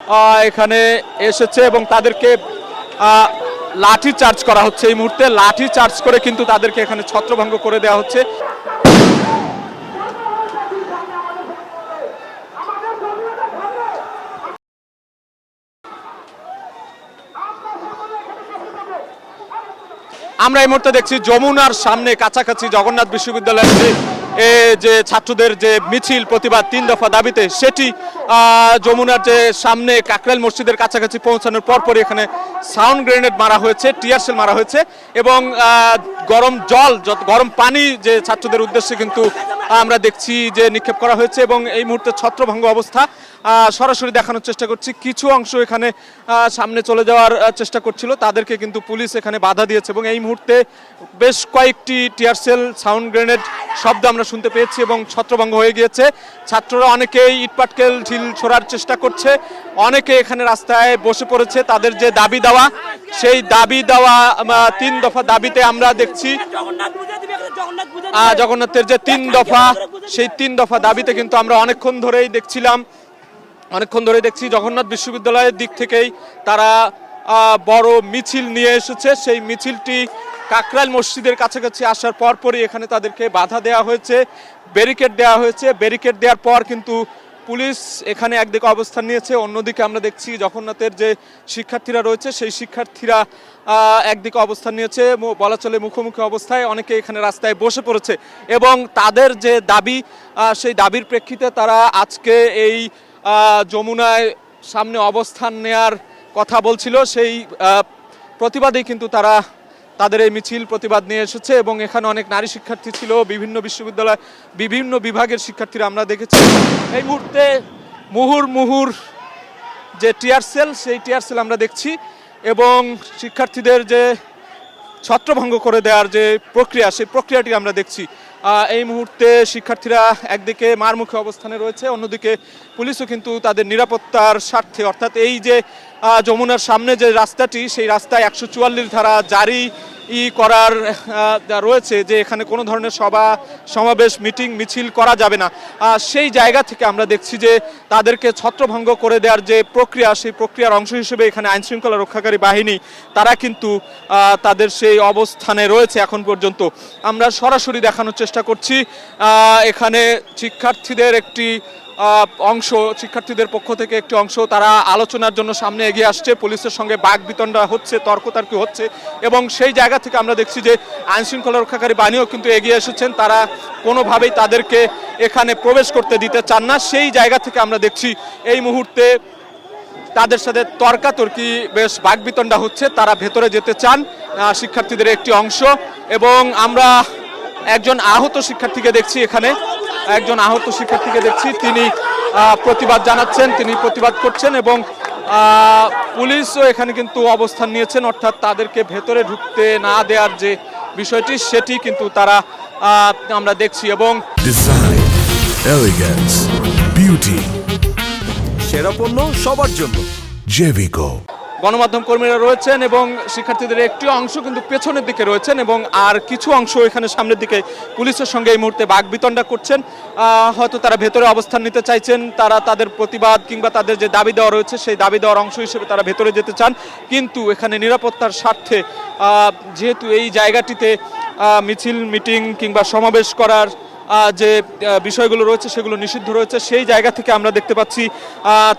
এখানে এসেছে এবং তাদেরকে লাঠি চার্জ করা হচ্ছে। এই মুহূর্তে লাঠি চার্জ করে কিন্তু তাদেরকে এখানে ছত্রভঙ্গ করে দেওয়া হচ্ছে। আমরা এই মুহূর্তে দেখছি যমুনার সামনে কাছাকাছি জগন্নাথ বিশ্ববিদ্যালয়ের যে ছাত্রদের যে মিছিল প্রতিবাদ 3 দফা দাবিতে, সেটি যমুনার যে সামনে কাকরাইল মসজিদের কাছাকাছি পৌঁছানোর পরপরই এখানে সাউন্ড গ্রেনেড মারা হয়েছে, টিয়ার সেল মারা হয়েছে এবং গরম পানি যে ছাত্রদের উদ্দেশ্যে কিন্তু আমরা দেখছি যে নিক্ষেপ করা হয়েছে এবং এই মুহূর্তে ছত্রভঙ্গ অবস্থা সরাসরি দেখানোর চেষ্টা করছি। কিছু অংশ এখানে সামনে চলে যাওয়ার চেষ্টা করছিল, তাদেরকে কিন্তু পুলিশ এখানে বাধা দিয়েছে এবং এই মুহূর্তে বেশ কয়েকটি টিয়ার সেল, সাউন্ড গ্রেনেড শব্দ আমরা শুনতে পেয়েছি এবং ছত্রভঙ্গ হয়ে গিয়েছে। ছাত্ররা অনেকেই ইটপাটকেল ঢিল ছোড়ার চেষ্টা করছে, অনেকে এখানে রাস্তায় বসে পড়েছে। তাদের যে দাবি দেওয়া, সেই দাবি দেওয়া 3 দফা দাবিতে আমরা দেখছি জগন্নাথের যে 3 দফা, সেই 3 দফা দাবিতে কিন্তু আমরা অনেকক্ষণ ধরেই দেখছি জগন্নাথ বিশ্ববিদ্যালয়ের দিক থেকেই তারা বড় মিছিল নিয়ে এসেছে। সেই মিছিলটি কাকরাইল মসজিদের কাছাকাছি আসার পরপরই এখানে তাদেরকে বাধা দেওয়া হয়েছে, ব্যারিকেড দেওয়া হয়েছে। ব্যারিকেড দেওয়ার পর কিন্তু পুলিশ এখানে একদিকে অবস্থান নিয়েছে, অন্যদিকে আমরা দেখছি জগন্নাথের যে শিক্ষার্থীরা রয়েছে সেই শিক্ষার্থীরা একদিকে অবস্থান নিয়েছে, বলা চলে মুখোমুখি অবস্থায়। অনেকে এখানে রাস্তায় বসে পড়েছে এবং তাদের যে দাবি, সেই দাবির প্রেক্ষিতে তারা আজকে এই যমুনায় সামনে অবস্থান নেয়ার কথা বলছিল। সেই প্রতিবাদেই কিন্তু তারা তাদের এই মিছিল প্রতিবাদ নিয়ে এসেছে এবং এখানে অনেক নারী শিক্ষার্থী ছিল, বিভিন্ন বিশ্ববিদ্যালয় বিভিন্ন বিভাগের শিক্ষার্থীরা আমরা দেখেছি। এই মুহূর্তে মুহুর যে টিয়ার সেল, সেই টিয়ার সেল আমরা দেখছি এবং শিক্ষার্থীদের যে ছত্রভঙ্গ করে দেওয়ার যে প্রক্রিয়া, সেই প্রক্রিয়াটি আমরা দেখছি। এই মুহূর্তে শিক্ষার্থীরা একদিকে মারমুখী অবস্থানে রয়েছে, অন্যদিকে পুলিশও কিন্তু তাদের নিরাপত্তার স্বার্থে, অর্থাৎ এই যে যমুনার সামনে যে রাস্তাটি, সেই রাস্তায় 144 ধারা জারি করার রয়েছে যে এখানে কোনো ধরনের সমাবেশ, মিটিং, মিছিল করা যাবে না। সেই জায়গা থেকে আমরা দেখছি যে তাদেরকে ছত্রভঙ্গ করে দেওয়ার যে প্রক্রিয়া, সেই প্রক্রিয়ার অংশ হিসেবে এখানে আইনশৃঙ্খলা রক্ষাকারী বাহিনী তারা কিন্তু তাদের সেই অবস্থানে রয়েছে এখন পর্যন্ত। আমরা সরাসরি দেখানোর চেষ্টা করছি এখানে শিক্ষার্থীদের একটি অংশ, শিক্ষার্থীদের পক্ষ থেকে একটি অংশ তারা আলোচনার জন্য সামনে এগিয়ে আসছে। পুলিশের সঙ্গে বাকবিতণ্ডা হচ্ছে, তর্কতর্কি হচ্ছে এবং সেই জায়গা থেকে আমরা দেখছি যে আইনশৃঙ্খলা রক্ষাকারী বাহিনীও কিন্তু এগিয়ে এসেছেন। তারা কোনোভাবেই তাদেরকে এখানে প্রবেশ করতে দিতে চান না। সেই জায়গা থেকে আমরা দেখছি এই মুহূর্তে তাদের সাথে তর্কাতর্কি, বেশ বাকবিতণ্ডা হচ্ছে। তারা ভেতরে যেতে চান, শিক্ষার্থীদের একটি অংশ। এবং আমরা একজন আহত শিক্ষার্থীকে দেখছি, এখানে একজন আহত শিক্ষার্থীকে দেখছি, তিনি প্রতিবাদ জানাচ্ছেন, তিনি প্রতিবাদ করছেন এবং পুলিশও এখানে কিন্তু অবস্থান নিয়েছেন, অর্থাৎ তাদেরকে ভেতরে ঢুকতে না দেওয়ার যে বিষয়টি, সেটি কিন্তু তারা আমরা দেখছি। এবং ডিজাইন, এলিগেন্স, বিউটি, সেরা পণ্য সবার জন্য জেভিকো। গণমাধ্যম কর্মীরা রয়েছেন এবং শিক্ষার্থীদের একটি অংশ কিন্তু পেছনের দিকে রয়েছেন এবং আর কিছু অংশ এখানে সামনের দিকে পুলিশের সঙ্গে এই মুহূর্তে বাকবিতণ্ডা করছেন। হয়তো তারা ভেতরে অবস্থান নিতে চাইছেন, তারা তাদের প্রতিবাদ কিংবা তাদের যে দাবি দেওয়া রয়েছে সেই দাবি দেওয়ার অংশ হিসেবে তারা ভেতরে যেতে চান, কিন্তু এখানে নিরাপত্তার স্বার্থে যেহেতু এই জায়গাটিতে মিছিল, মিটিং কিংবা সমাবেশ করার যে বিষয়গুলো রয়েছে সেগুলো নিষিদ্ধ রয়েছে, সেই জায়গা থেকে আমরা দেখতে পাচ্ছি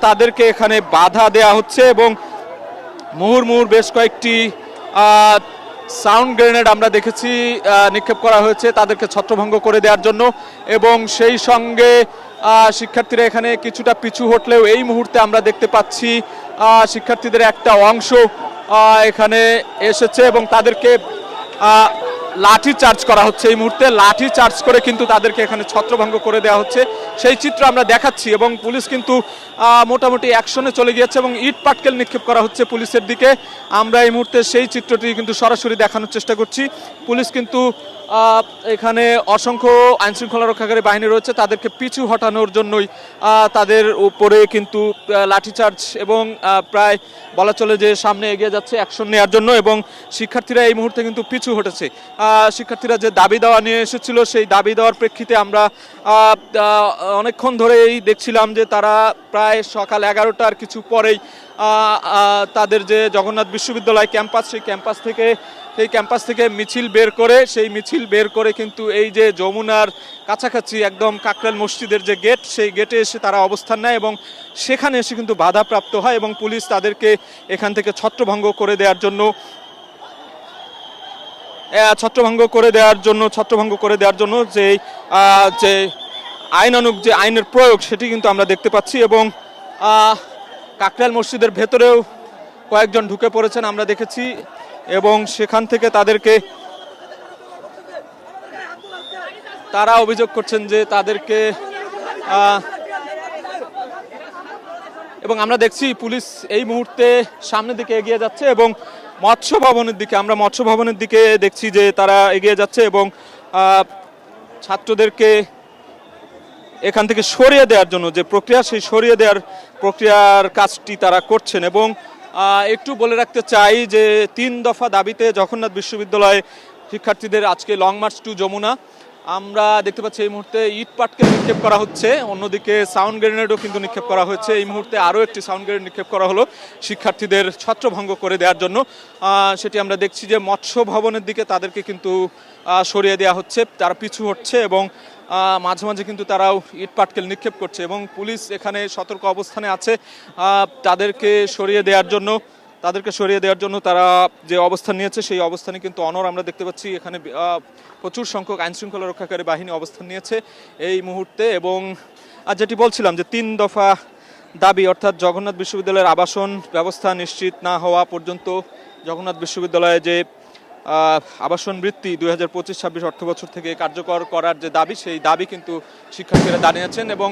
তাদেরকে এখানে বাধা দেওয়া হচ্ছে এবং মুহুর্মুহুর বেশ কয়েকটি সাউন্ড গ্রেনেড আমরা দেখেছি নিক্ষেপ করা হয়েছে তাদেরকে ছত্রভঙ্গ করে দেওয়ার জন্য। এবং সেই সঙ্গে শিক্ষার্থীরা এখানে কিছুটা পিছু হটলেও এই মুহূর্তে আমরা দেখতে পাচ্ছি শিক্ষার্থীদের একটা অংশ এখানে এসেছে এবং তাদেরকে লাঠি চার্জ করা হচ্ছে। এই মুহূর্তে লাঠি চার্জ করে কিন্তু তাদেরকে এখানে ছত্রভঙ্গ করে দেওয়া হচ্ছে, সেই চিত্র আমরা দেখাচ্ছি। এবং পুলিশ কিন্তু মোটামুটি অ্যাকশনে চলে গিয়েছে এবং ইট পাটকেল নিক্ষেপ করা হচ্ছে পুলিশের দিকে। আমরা এই মুহূর্তে সেই চিত্রটি কিন্তু সরাসরি দেখানোর চেষ্টা করছি। পুলিশ কিন্তু এখানে অসংখ্য আইনশৃঙ্খলা রক্ষাকারী বাহিনী রয়েছে, তাদেরকে পিছু হটানোর জন্যই তাদের উপরে কিন্তু লাঠিচার্জ এবং প্রায় বলা চলে যে সামনে এগিয়ে যাচ্ছে অ্যাকশন নেওয়ার জন্য, এবং শিক্ষার্থীরা এই মুহূর্তে কিন্তু পিছু হটেছে। শিক্ষার্থীরা যে দাবি দেওয়া নিয়ে এসেছিল সেই দাবি দেওয়ার প্রেক্ষিতে আমরা অনেকক্ষণ ধরেই দেখছিলাম যে তারা প্রায় সকাল 11টার কিছু পরেই তাদের যে জগন্নাথ বিশ্ববিদ্যালয় ক্যাম্পাস সেই ক্যাম্পাস থেকে মিছিল বের করে কিন্তু এই যে যমুনার কাছাকাছি একদম কাকরাইল মসজিদের যে গেট, সেই গেটে এসে তারা অবস্থান নেয় এবং সেখানে এসে কিন্তু বাধাপ্রাপ্ত হয় এবং পুলিশ তাদেরকে এখান থেকে ছত্রভঙ্গ করে দেওয়ার জন্য যে আইনের প্রয়োগ সেটি কিন্তু আমরা দেখতে পাচ্ছি। এবং কাকরাইল মসজিদের ভেতরেও কয়েকজন ঢুকে পড়েছেন আমরা দেখেছি, এবং সেখান থেকে তারা অভিযোগ করছেন যে তাদেরকে এবং আমরা দেখছি পুলিশ এই মুহূর্তে সামনের দিকে এগিয়ে যাচ্ছে এবং মৎস্য ভবনের দিকে দেখছি যে তারা এগিয়ে যাচ্ছে এবং ছাত্রদেরকে এখান থেকে সরিয়ে দেওয়ার জন্য যে প্রক্রিয়া, সেই সরিয়ে দেওয়ার প্রক্রিয়ার কাজটি তারা করছেন। এবং একটু বলে রাখতে চাই যে 3 দফা দাবিতে জগন্নাথ বিশ্ববিদ্যালয়ে শিক্ষার্থীদের আজকে লং মার্চ টু যমুনা। আমরা দেখতে পাচ্ছি এই মুহূর্তে ইট পাটকেল নিক্ষেপ করা হচ্ছে, অন্যদিকে সাউন্ড গ্রেনেডও কিন্তু নিক্ষেপ করা হচ্ছে। এই মুহূর্তে আরও একটি সাউন্ড গ্রেনেড নিক্ষেপ করা হলো শিক্ষার্থীদের ছত্রভঙ্গ করে দেওয়ার জন্য। সেটি আমরা দেখছি যে মৎস্য ভবনের দিকে তাদেরকে কিন্তু সরিয়ে দেওয়া হচ্ছে, তারা পিছু হচ্ছে এবং মাঝে মাঝে কিন্তু তারাও ইট পাটকেল নিক্ষেপ করছে এবং পুলিশ এখানে সতর্ক অবস্থানে আছে তাদেরকে সরিয়ে দেওয়ার জন্য তারা যে অবস্থান নিয়েছে সেই অবস্থানে কিন্তু অনড় আমরা দেখতে পাচ্ছি। এখানে প্রচুর সংখ্যক আইনশৃঙ্খলা রক্ষাকারী বাহিনী অবস্থান নিয়েছে এই মুহূর্তে। এবং যেটি বলছিলাম যে 3 দফা দাবি, অর্থাৎ জগন্নাথ বিশ্ববিদ্যালয়ের আবাসন ব্যবস্থা নিশ্চিত না হওয়া পর্যন্ত জগন্নাথ বিশ্ববিদ্যালয়ে যে আবাসন বৃত্তি 2025-26 অর্থবছর থেকে কার্যকর করার যে দাবি, সেই দাবি কিন্তু শিক্ষার্থীরা জানিয়েছেন। এবং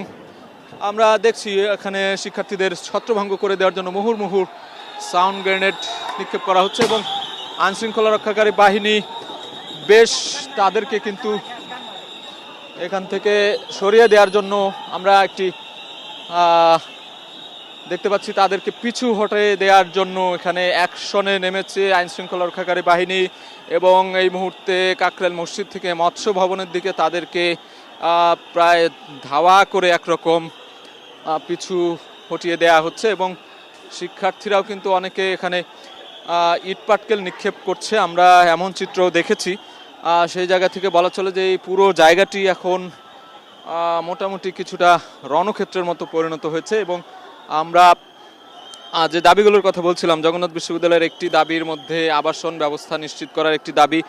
আমরা দেখছি এখানে শিক্ষার্থীদের ছত্রভঙ্গ করে দেওয়ার জন্য মুহুর্মুহু সাউন্ড গ্রেনেড নিক্ষেপ করা হচ্ছে এবং আইনশৃঙ্খলা রক্ষাকারী বাহিনী বেশ তাদেরকে কিন্তু এখান থেকে সরিয়ে দেওয়ার জন্য আমরা একটি দেখতে পাচ্ছি তাদেরকে পিছু হটে দেওয়ার জন্য এখানে অ্যাকশনে নেমেছে আইনশৃঙ্খলা রক্ষাকারী বাহিনী। এবং এই মুহূর্তে কাকরাইল মসজিদ থেকে মৎস্য ভবনের দিকে তাদেরকে প্রায় ধাওয়া করে একরকম পিছু হটিয়ে দেওয়া হচ্ছে এবং শিক্ষার্থীরাও কিন্তু অনেকে এখানে ইট পাটকেল নিক্ষেপ করছে, আমরা এমন চিত্রও দেখেছি। সেই জায়গা থেকে বলা চলে যে এই পুরো জায়গাটি এখন মোটামুটি কিছুটা রণক্ষেত্রের মতো পরিণত হয়েছে। এবং আমরা যে দাবিগুলোর কথা বলছিলাম, জগন্নাথ বিশ্ববিদ্যালয়ের একটি দাবির মধ্যে আবাসন ব্যবস্থা নিশ্চিত করার একটি দাবি,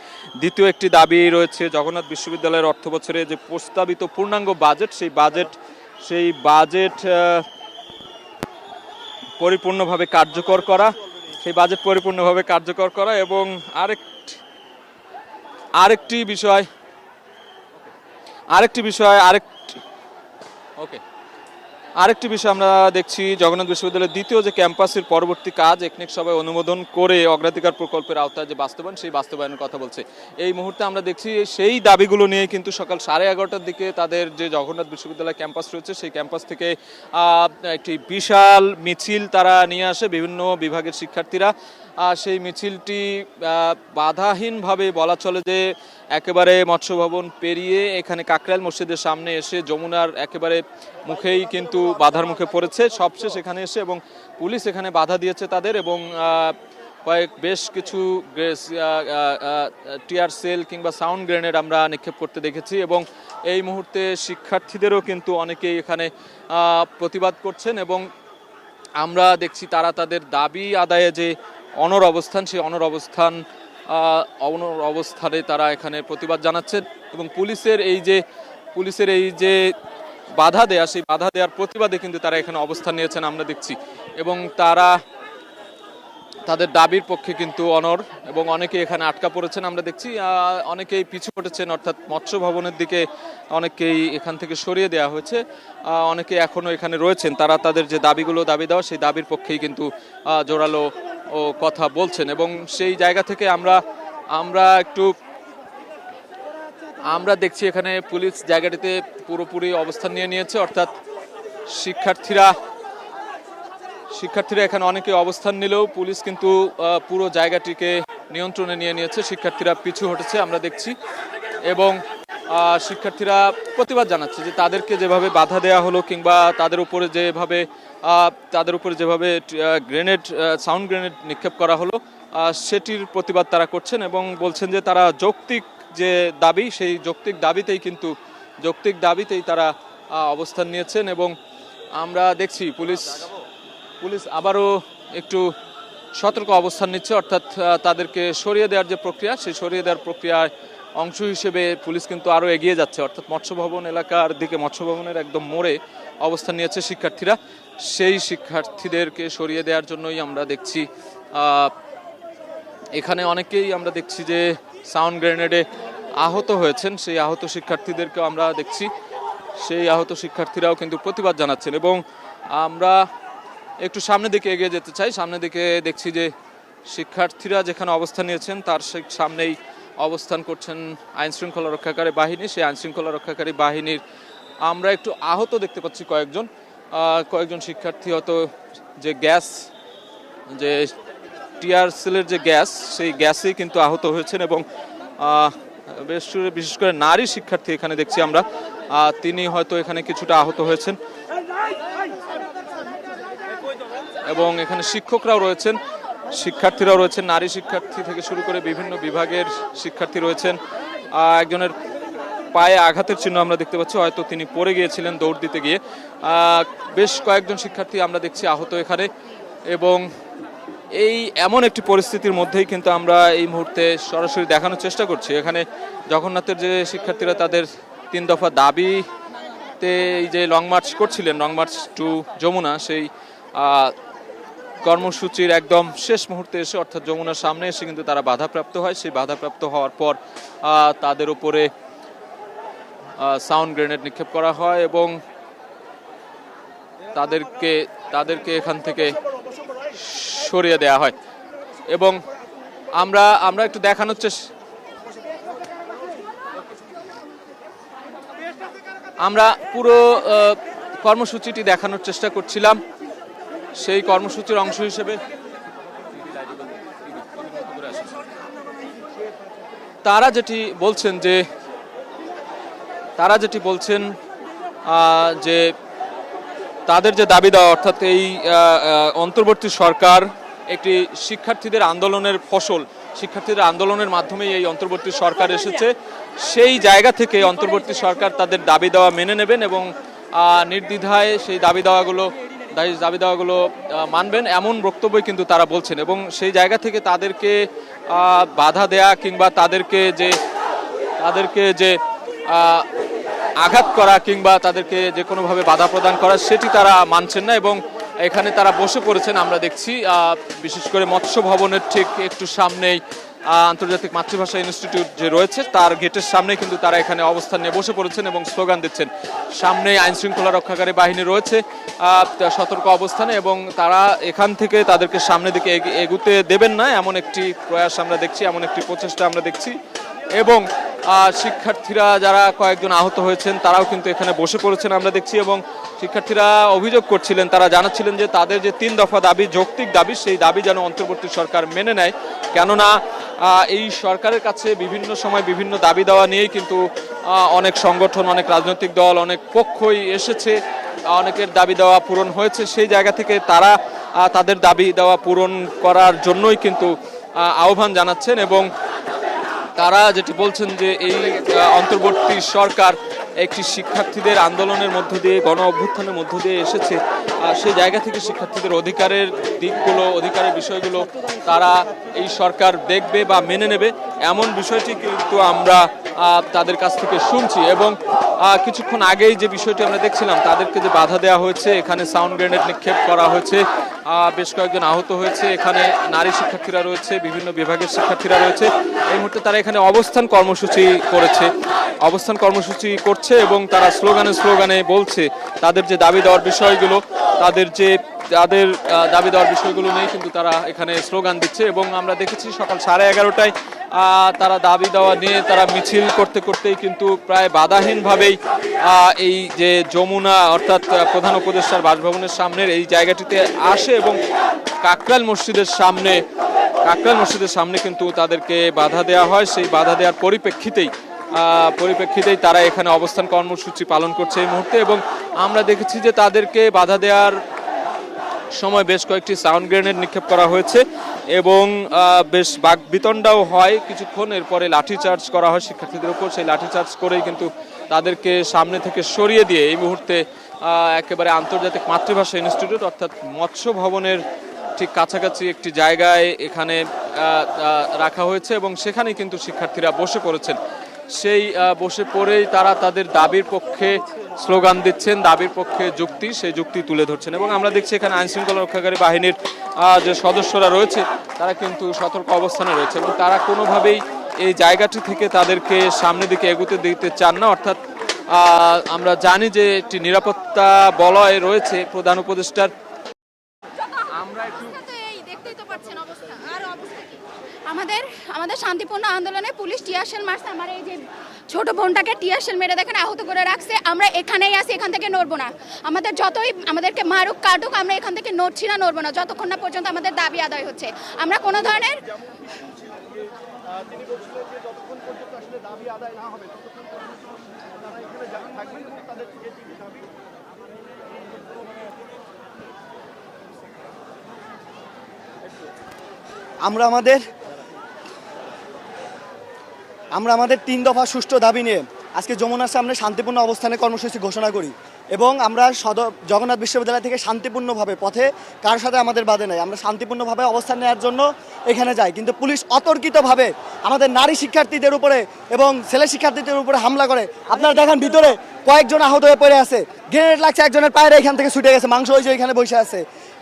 দ্বিতীয় একটি দাবি রয়েছে জগন্নাথ বিশ্ববিদ্যালয়ের অর্থবছরে যে প্রস্তাবিত পূর্ণাঙ্গ বাজেট, সেই বাজেট পরিপূর্ণভাবে কার্যকর করা এবং আরেকটি বিষয় আমরা দেখছি জগন্নাথ বিশ্ববিদ্যালয়ের দ্বিতীয় যে ক্যাম্পাসের পরবর্তী কাজ একনেক সভায় অনুমোদন করে অগ্রাধিকার প্রকল্পের আওতায় যে বাস্তবায়নের কথা বলছে। এই মুহূর্তে আমরা দেখছি সেই দাবিগুলো নিয়ে কিন্তু সকাল 11:30টার দিকে তাদের যে জগন্নাথ বিশ্ববিদ্যালয় ক্যাম্পাস রয়েছে সেই ক্যাম্পাস থেকে একটি বিশাল মিছিল তারা নিয়ে আসে বিভিন্ন বিভাগের শিক্ষার্থীরা। সেই মিছিলটি বাধাহীনভাবে বলা চলে যে একেবারে মৎস্য ভবন পেরিয়ে এখানে কাকরাইল মসজিদের সামনে এসে যমুনার একেবারে মুখেই কিন্তু বাধার মুখে পড়েছে সবশেষ এখানে এসে, এবং পুলিশ এখানে বাধা দিয়েছে তাদের এবং বেশ কিছু টিয়ার সেল কিংবা সাউন্ড গ্রেনেড আমরা নিক্ষেপ করতে দেখেছি। এবং এই মুহূর্তে শিক্ষার্থীদেরও কিন্তু অনেকেই এখানে প্রতিবাদ করছেন এবং আমরা দেখছি তারা তাদের দাবি আদায়ে যে অনড় অবস্থান, সেই অনড় অবস্থানে তারা এখানে প্রতিবাদ জানাচ্ছেন এবং পুলিশের এই যে বাধা দেয়া, সেই বাধা দেওয়ার প্রতিবাদে কিন্তু তারা এখানে অবস্থান নিয়েছেন আমরা দেখছি। এবং তারা তাদের দাবির পক্ষে কিন্তু অনড় এবং অনেকে এখানে আটকা পড়েছেন আমরা দেখছি, অনেকেই পিছু হটেছেন, অর্থাৎ মৎস্য ভবনের দিকে অনেকেই এখান থেকে সরিয়ে দেওয়া হয়েছে, অনেকে এখনো এখানে রয়েছেন, তারা তাদের যে দাবি দেওয়া সেই দাবির পক্ষেই কিন্তু জোরালো কথা বলছেন। এবং সেই জায়গা থেকে আমরা একটু আমরা দেখছি এখানে পুলিশ জায়গাটিতে পুরোপুরি অবস্থান নিয়ে নিয়েছে, অর্থাৎ শিক্ষার্থীরা এখানে অনেকে অবস্থান নিলেও পুলিশ কিন্তু পুরো জায়গাটিকে নিয়ন্ত্রণে নিয়ে নিয়েছে। শিক্ষার্থীরা পিছু হটেছে আমরা দেখছি, এবং শিক্ষার্থীরা প্রতিবাদ জানাচ্ছে যে তাদেরকে যেভাবে বাধা দেওয়া হলো কিংবা তাদের উপরে যেভাবে গ্রেনেড, সাউন্ড গ্রেনেড নিক্ষেপ করা হলো, সেটির প্রতিবাদ তারা করছেন এবং বলছেন যে তারা যৌক্তিক যে দাবি, সেই যৌক্তিক দাবিতেই তারা অবস্থান নিয়েছেন। এবং আমরা দেখছি পুলিশ আবারও একটু সতর্ক অবস্থান নিচ্ছে, অর্থাৎ তাদেরকে সরিয়ে দেওয়ার যে প্রক্রিয়া, সেই সরিয়ে দেওয়ার প্রক্রিয়ায় অংশ হিসেবে পুলিশ কিন্তু আরও এগিয়ে যাচ্ছে, অর্থাৎ মৎস্য ভবন এলাকার দিকে, মৎস্য ভবনের একদম মোড়ে অবস্থান নিয়েছে শিক্ষার্থীরা। সেই শিক্ষার্থীদেরকে সরিয়ে দেওয়ার জন্যই আমরা দেখছি এখানে অনেকেই আমরা দেখছি যে সাউন্ড গ্রেনেডে আহত হয়েছেন। সেই আহত শিক্ষার্থীদেরকেও আমরা দেখছি, সেই আহত শিক্ষার্থীরাও কিন্তু প্রতিবাদ জানাচ্ছেন। এবং আমরা একটু সামনের দিকে এগিয়ে যেতে চাই। সামনের দিকে দেখছি যে শিক্ষার্থীরা যেখানে অবস্থান নিয়েছেন তার সামনেই অবস্থান করছেন আইন শৃঙ্খলা রক্ষাকারী বাহিনী। সেই আইন শৃঙ্খলা রক্ষাকারী বাহিনীর আমরা একটু আহত দেখতে পাচ্ছি কয়েকজন শিক্ষার্থী, হয়তো যে গ্যাস, যে টিয়ার সেলের যে গ্যাস, সেই গ্যাসেই কিন্তু আহত হয়েছেন। এবং বিশেষ করে নারী শিক্ষার্থী এখানে দেখছি আমরা, তিনি হয়তো এখানে কিছুটা আহত হয়েছেন। এবং এখানে শিক্ষকরাও রয়েছেন, শিক্ষার্থীরাও রয়েছেন, নারী শিক্ষার্থী থেকে শুরু করে বিভিন্ন বিভাগের শিক্ষার্থী রয়েছেন। একজনের পায়ে আঘাতের চিহ্ন আমরা দেখতে পাচ্ছি, হয়তো তিনি পড়ে গিয়েছিলেন দৌড় দিতে গিয়ে। বেশ কয়েকজন শিক্ষার্থী আমরা দেখছি আহত এখানে। এবং এমন একটি পরিস্থিতির মধ্যেই কিন্তু আমরা এই মুহূর্তে সরাসরি দেখানোর চেষ্টা করছি এখানে জগন্নাথের যে শিক্ষার্থীরা তাদের 3 দফা দাবিতে এই যে লং মার্চ করছিলেন, লং মার্চ টু যমুনা, সেই কর্মসূচির একদম শেষ মুহূর্তে এসে, অর্থাৎ যমুনার সামনে এসে কিন্তু তারা বাধাপ্রাপ্ত হয়। সেই বাধাপ্রাপ্ত হওয়ার পর তাদের উপরে সাউন্ড গ্রেনেড নিক্ষেপ করা হয় এবং তাদেরকে এখান থেকে সরিয়ে দেওয়া হয়। এবং আমরা একটু দেখানোর আমরা পুরো কর্মসূচিটি দেখানোর চেষ্টা করছিলাম। সেই কর্মসূচির অংশ হিসেবে তারা যেটি বলছেন যে তাদের যে দাবি দেওয়া, অর্থাৎ এই অন্তর্বর্তী সরকার একটি শিক্ষার্থীদের আন্দোলনের ফসল, শিক্ষার্থীদের আন্দোলনের মাধ্যমেই এই অন্তর্বর্তী সরকার এসেছে। সেই জায়গা থেকে অন্তর্বর্তী সরকার তাদের দাবি দেওয়া মেনে নেবেন এবং নির্দ্বিধায় সেই দাবি দেওয়াগুলো মানবেন, এমন বক্তব্যই কিন্তু তারা বলছেন। এবং সেই জায়গা থেকে তাদেরকে বাধা দেয়া কিংবা তাদেরকে যে আঘাত করা কিংবা তাদেরকে যে কোনোভাবে বাধা প্রদান করা, সেটি তারা মানছেন না। এবং এখানে তারা বসে পড়েছেন আমরা দেখছি, বিশেষ করে মৎস্য ভবনের ঠিক একটু সামনেই আন্তর্জাতিক মাতৃভাষা ইনস্টিটিউট যে রয়েছে তার গেটের সামনে কিন্তু তারা এখানে অবস্থান নিয়ে বসে পড়েছেন এবং স্লোগান দিচ্ছেন। সামনে আইন শৃঙ্খলা রক্ষাকারী বাহিনী রয়েছে সতর্ক অবস্থানে, এবং তারা এখান থেকে তাদেরকে সামনের দিকে এগুতে দেবেন না, এমন একটি প্রয়াস আমরা দেখছি, এমন একটি প্রচেষ্টা আমরা দেখছি। এবং শিক্ষার্থীরা যারা কয়েকজন আহত হয়েছেন তারাও কিন্তু এখানে বসে পড়েছেন আমরা দেখছি। এবং শিক্ষার্থীরা অভিযোগ করছিলেন, তারা জানাচ্ছিলেন যে তাদের যে 3 দফা দাবি, যৌক্তিক দাবি, সেই দাবি যেন অন্তর্বর্তী সরকার মেনে নেয়। কেননা এই সরকারের কাছে বিভিন্ন সময় বিভিন্ন দাবি দেওয়া নিয়েই কিন্তু অনেক সংগঠন, অনেক রাজনৈতিক দল, অনেক পক্ষই এসেছে, অনেকের দাবি দেওয়া পূরণ হয়েছে। সেই জায়গা থেকে তারা তাদের দাবি দেওয়া পূরণ করার জন্যই কিন্তু আহ্বান জানাচ্ছেন। এবং তারা যেটি বলছেন যে এই অন্তর্বর্তী সরকার একটি শিক্ষার্থীদের আন্দোলনের মধ্য দিয়ে, গণ অভ্যুত্থানের মধ্য দিয়ে এসেছে, সেই জায়গা থেকে শিক্ষার্থীদের অধিকারের বিষয়গুলো তারা এই সরকার দেখবে বা মেনে নেবে, এমন বিষয়টি কিন্তু আমরা তাদের কাছ থেকে শুনছি। এবং কিছুক্ষণ আগেই যে বিষয়টি আমরা দেখছিলাম, তাদেরকে যে বাধা দেওয়া হয়েছে, এখানে সাউন্ড গ্রেনেড নিক্ষেপ করা হয়েছে, বেশ কয়েকজন আহত হয়েছে, এখানে নারী শিক্ষার্থীরা রয়েছে, বিভিন্ন বিভাগের শিক্ষার্থীরা রয়েছে। এই মুহূর্তে তারা এখানে অবস্থান কর্মসূচি করছে এবং তারা স্লোগানে বলছে তাদের যে দাবি দেওয়ার বিষয়গুলো, তাদের দাবি দেওয়ার বিষয়গুলো নিয়ে কিন্তু তারা এখানে স্লোগান দিচ্ছে। এবং আমরা দেখেছি সকাল 11:30টায় তারা দাবি দেওয়া নিয়ে তারা মিছিল করতে করতেই কিন্তু প্রায় বাধাহীনভাবেই এই যে যমুনা অর্থাৎ প্রধান উপদেষ্টার বাসভবনের সামনের এই জায়গাটিতে আসে এবং কাকরাইল মসজিদের সামনে কিন্তু তাদেরকে বাধা দেওয়া হয়। সেই বাধা দেওয়ার পরিপ্রেক্ষিতেই তারা এখানে অবস্থান কর্মসূচি পালন করছে এই মুহূর্তে। এবং আমরা দেখেছি যে তাদেরকে বাধা দেওয়ার সময় বেশ কয়েকটি সাউন্ড গ্রেনেড নিক্ষেপ করা হয়েছে এবং বেশ বাকবিতণ্ডাও হয় কিছুক্ষণ। এরপরে লাঠিচার্জ করা হয় শিক্ষার্থীদের উপর। সেই লাঠিচার্জ করেই কিন্তু তাদেরকে সামনে থেকে সরিয়ে দিয়ে এই মুহূর্তে একেবারে আন্তর্জাতিক মাতৃভাষা ইনস্টিটিউট অর্থাৎ মৎস্য ভবনের ঠিক কাছাকাছি একটি জায়গায় এখানে রাখা হয়েছে এবং সেখানেই কিন্তু শিক্ষার্থীরা বসে পড়েছেন। সেই বসে পড়েই তারা তাদের দাবির পক্ষে স্লোগান দিচ্ছেন, দাবির পক্ষে সেই যুক্তি তুলে ধরছেন। এবং আমরা দেখছি এখানে আইনশৃঙ্খলা রক্ষাকারী বাহিনীর যে সদস্যরা রয়েছে তারা কিন্তু সতর্ক অবস্থানে রয়েছে এবং তারা কোনোভাবেই এই জায়গাটি থেকে তাদেরকে সামনের দিকে এগোতে দিতে চান না। অর্থাৎ আমরা জানি যে একটি নিরাপত্তা বলয় রয়েছে প্রধান উপদেষ্টার। আমাদের শান্তিপূর্ণ আন্দোলনে পুলিশ টিয়ারশেল মারছে। আমার এই যে ছোট বোনটাকে টিয়ারশেল মেরে দেখেন আহত করে রাখছে। আমরা এখানেই আছি, এখান থেকে নড়বো না। আমাদের যতই আমাদেরকে মারুক কাটুক, আমরা এখান থেকে নড়বো না যতক্ষণ না পর্যন্ত আমাদের দাবি আদায় হচ্ছে। আমরা কোনো ধরনের আমরা আমাদের 3 দফা সুষ্ঠু দাবি নিয়ে আজকে যমুনার সামনে শান্তিপূর্ণ অবস্থানে কর্মসূচি ঘোষণা করি এবং আমরা জগন্নাথ বিশ্ববিদ্যালয় থেকে শান্তিপূর্ণভাবে পথে কার সাথে আমাদের বাধে নাই, আমরা শান্তিপূর্ণভাবে অবস্থান নেওয়ার জন্য এখানে যাই। কিন্তু পুলিশ অতর্কিতভাবে আমাদের নারী শিক্ষার্থীদের উপরে এবং ছেলে শিক্ষার্থীদের উপরে হামলা করে। আপনারা দেখেন ভিতরে কয়েকজন আহত হয়ে পড়ে আছে, গ্রেনেড লাগছে, একজনের পায়ের এখান থেকে ছুটে গেছে, মাংস হয়েছে এখানে বসে আছে,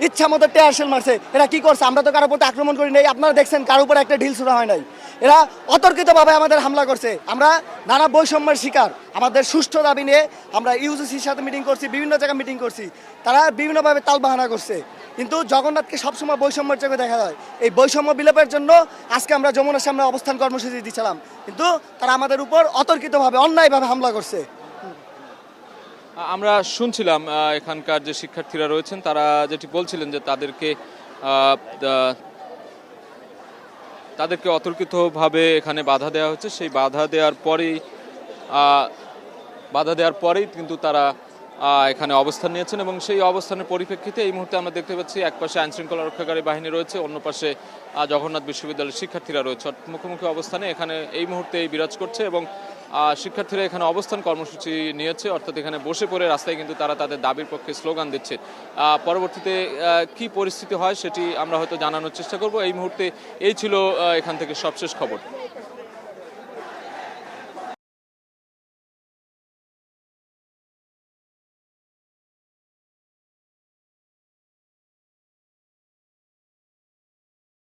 ইচ্ছা মতো টিয়ারশেল মারছে। এরা কি করছে? আমরা তো কারোর উপর আক্রমণ করি নাই, আপনারা দেখছেন কারোর উপর একটা ঢিল ছোড়া হয় নাই। এরা অতর্কিতভাবে আমাদের হামলা করছে। আমরা নানা বৈষম্যের শিকার। আমাদের সুষ্ঠু দাবি নিয়ে আমরা ইউজিসির সাথে মিটিং করছি, বিভিন্ন জায়গায় মিটিং করছি, তারা বিভিন্নভাবে তালবাহানা করছে। কিন্তু জগন্নাথকে সবসময় বৈষম্যের চোখে দেখা যায়। এই বৈষম্য বিলোপের জন্য আজকে আমরা যমুনার সামনে অবস্থান কর্মসূচি দিয়েছিলাম, কিন্তু তারা আমাদের উপর অতর্কিতভাবে অন্যায়ভাবে হামলা করছে। আমরা শুনছিলাম এখানকার যে শিক্ষার্থীরা রয়েছেন তারা যেটি বলছিলেন যে তাদেরকে অতর্কিতভাবে এখানে বাধা দেওয়া হচ্ছে। সেই বাধা দেওয়ার পরেই কিন্তু তারা এখানে অবস্থান নিয়েছেন এবং সেই অবস্থানের পরিপ্রেক্ষিতে এই মুহূর্তে আমরা দেখতে পাচ্ছি একপাশে আইনশৃঙ্খলা রক্ষাকারী বাহিনী রয়েছে, অন্য পাশে জগন্নাথ বিশ্ববিদ্যালয়ের শিক্ষার্থীরা রয়েছে। মুখোমুখি অবস্থানে এখানে এই মুহূর্তে বিরাজ করছে এবং শিক্ষার্থীরা এখানে অবস্থান কর্মসূচি নিয়েছে, অর্থাৎ এখানে বসে পড়ে রাস্তায় কিন্তু তারা তাদের দাবির পক্ষে স্লোগান দিচ্ছে। পরবর্তীতে কি পরিস্থিতি হয় সেটি আমরা হয়তো জানানোর চেষ্টা করব। এই মুহূর্তে এই ছিল এখান থেকে সবশেষ খবর।